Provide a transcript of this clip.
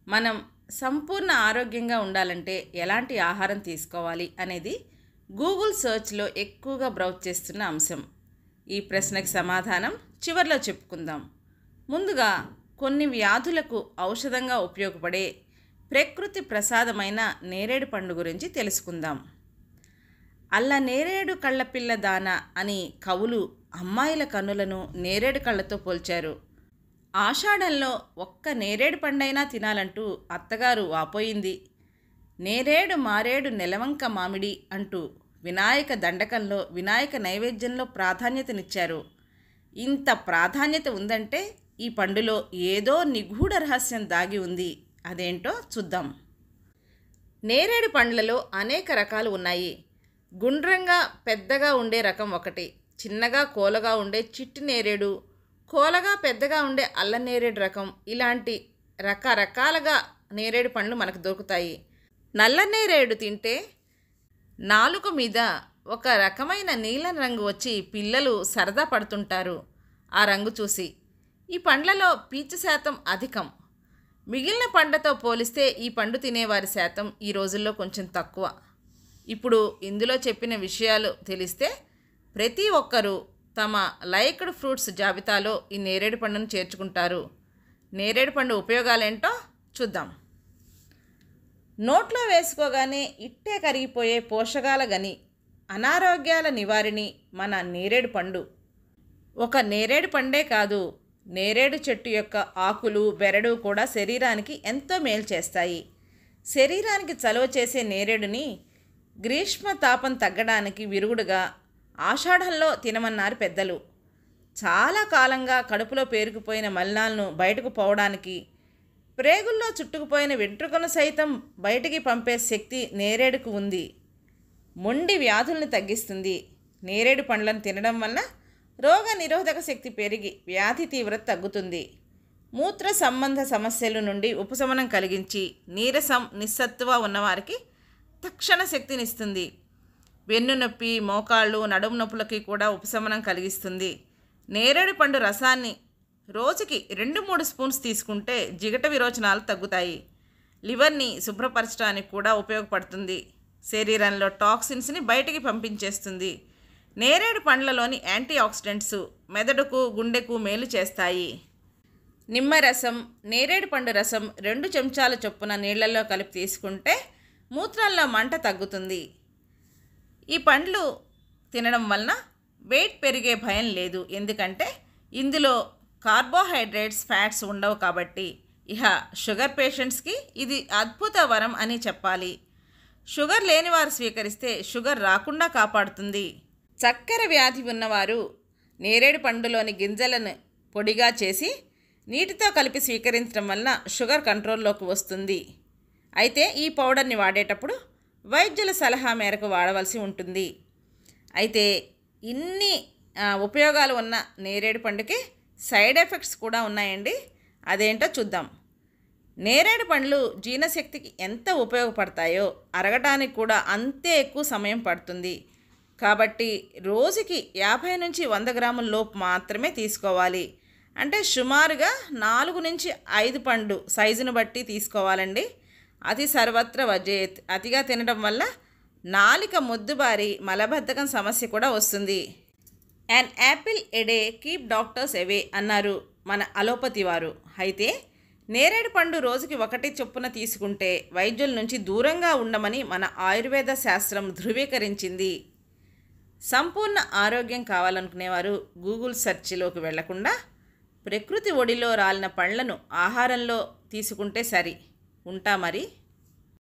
మనం సంపూర్ణ ఆరోగ్యంగా ఉండాలంటే ఎలాంటి ఆహారం తీసుకోవాలి అనేది గూగుల్ సెర్చ్లో ఎక్కువగా బ్రౌజ్ చేస్తున్న అంశం. ఈ ప్రశ్నకి సమాధానం చివర్లో చెప్పుకుందాం. ముందుగా కొన్ని వ్యాధులకు ఔషధంగా ఉపయోగపడే ప్రకృతి ప్రసాదమైన నేరేడు పండు గురించి తెలుసుకుందాం. అల్ల నేరేడు కళ్ళపిల్ల దాన అని కవులు అమ్మాయిల కన్నులను నేరేడు కళ్ళతో పోల్చారు. ఆషాఢంలో ఒక్క నేరేడు పండైనా తినాలంటూ అత్తగారు వాపోయింది. నేరేడు మారేడు నెలవంక మామిడి అంటూ వినాయక దండకంలో వినాయక నైవేద్యంలో ప్రాధాన్యతనిచ్చారు. ఇంత ప్రాధాన్యత ఉందంటే ఈ పండులో ఏదో నిగూఢ రహస్యం దాగి ఉంది. అదేంటో చూద్దాం. నేరేడు పండ్లలో అనేక రకాలు ఉన్నాయి. గుండ్రంగా పెద్దగా ఉండే రకం ఒకటి, చిన్నగా కోలగా ఉండే చిట్టి నేరేడు, కోలగా పెద్దగా ఉండే అల్ల నేరేడు రకం, ఇలాంటి రకరకాలుగా నేరేడు పండ్లు మనకు దొరుకుతాయి. నల్ల నేరేడు తింటే నాలుక మీద ఒక రకమైన నీలం రంగు వచ్చి పిల్లలు సరదా పడుతుంటారు ఆ రంగు చూసి. ఈ పండ్లలో పీచు శాతం అధికం. మిగిలిన పండ్లతో పోలిస్తే ఈ పండు తినేవారి శాతం ఈ రోజుల్లో కొంచెం తక్కువ. ఇప్పుడు ఇందులో చెప్పిన విషయాలు తెలిస్తే ప్రతి ఒక్కరూ తమ లైక్డ్ ఫ్రూట్స్ జాబితాలో ఈ నేరేడు పండును చేర్చుకుంటారు. నేరేడు పండు ఉపయోగాలేంటో చూద్దాం. నోట్లో వేసుకోగానే ఇట్టే కరిగిపోయే పోషకాల గని, అనారోగ్యాల నివారిణి మన నేరేడు పండు. ఒక నేరేడు పండే కాదు, నేరేడు చెట్టు యొక్క ఆకులు, బెరడు కూడా శరీరానికి ఎంతో మేలు చేస్తాయి. శరీరానికి చలువ చేసే నేరేడుని గ్రీష్మ తాపం తగ్గడానికి విరుగుడుగా ఆషాఢంలో తినమన్నారు పెద్దలు. చాలా కాలంగా కడుపులో పేరుకుపోయిన మలినాలను బయటకు పోవడానికి, ప్రేగుల్లో చుట్టుకుపోయిన వెంట్రుకను సైతం బయటికి పంపే శక్తి నేరేడుకు ఉంది. మొండి వ్యాధుల్ని తగ్గిస్తుంది. నేరేడు పండ్లను తినడం వల్ల రోగ నిరోధక శక్తి పెరిగి వ్యాధి తీవ్రత తగ్గుతుంది. మూత్ర సంబంధ సమస్యల నుండి ఉపశమనం కలిగించి నీరసం, నిస్సత్తువ ఉన్నవారికి తక్షణ శక్తినిస్తుంది. వెన్నునొప్పి, మోకాళ్ళు, నడుము నొప్పులకి కూడా ఉపశమనం కలిగిస్తుంది. నేరేడు పండు రసాన్ని రోజుకి 2-3 స్పూన్స్ తీసుకుంటే జిగట విరోచనాలు తగ్గుతాయి. లివర్ని శుభ్రపరచడానికి కూడా ఉపయోగపడుతుంది. శరీరంలో టాక్సిన్స్ని బయటికి పంపించేస్తుంది. నేరేడు పండ్లలోని యాంటీ ఆక్సిడెంట్స్ మెదడుకు, గుండెకు మేలు చేస్తాయి. నిమ్మరసం, నేరేడు పండు రసం 2 చెంచాల చొప్పున నీళ్లలో కలిపి తీసుకుంటే మూత్రాల్లో మంట తగ్గుతుంది. ఈ పండ్లు తినడం వలన వెయిట్ పెరిగే భయం లేదు. ఎందుకంటే ఇందులో కార్బోహైడ్రేట్స్, ఫ్యాట్స్ ఉండవు కాబట్టి. ఇహ షుగర్ పేషెంట్స్కి ఇది అద్భుత వరం అని చెప్పాలి. షుగర్ లేనివారు స్వీకరిస్తే షుగర్ రాకుండా కాపాడుతుంది. చక్కెర వ్యాధి ఉన్నవారు నేరేడు పండులోని గింజలను పొడిగా చేసి నీటితో కలిపి స్వీకరించడం వలన షుగర్ కంట్రోల్లోకి వస్తుంది. అయితే ఈ పౌడర్ని వాడేటప్పుడు వైద్యుల సలహా మేరకు వాడవలసి ఉంటుంది. అయితే ఇన్ని ఉపయోగాలు ఉన్న నేరేడు పండుకి సైడ్ ఎఫెక్ట్స్ కూడా ఉన్నాయండి. అదేంటో చూద్దాం. నేరేడు పండ్లు జీర్ణశక్తికి ఎంత ఉపయోగపడతాయో అరగటానికి కూడా అంతే ఎక్కువ సమయం పడుతుంది. కాబట్టి రోజుకి 50 నుంచి 100 గ్రాముల లోపు మాత్రమే తీసుకోవాలి. అంటే సుమారుగా 4 నుంచి 5 పండు సైజును బట్టి తీసుకోవాలండి. అతి సర్వత్ర వజేత్. అతిగా తినడం వల్ల నాలిక మొద్దుబారి మలబద్ధకం సమస్య కూడా వస్తుంది. An apple a day keep doctors away అన్నారు మన అలోపతి వారు. అయితే నేరేడు పండు రోజుకి 1 చొప్పున తీసుకుంటే వైద్యుల నుంచి దూరంగా ఉండమని మన ఆయుర్వేద శాస్త్రం ధృవీకరించింది. సంపూర్ణ ఆరోగ్యం కావాలనుకునేవారు గూగుల్ సెర్చ్లోకి వెళ్లకుండా ప్రకృతి ఒడిలో రాలిన పండ్లను ఆహారంలో తీసుకుంటే సరి. ఉంటా మరి.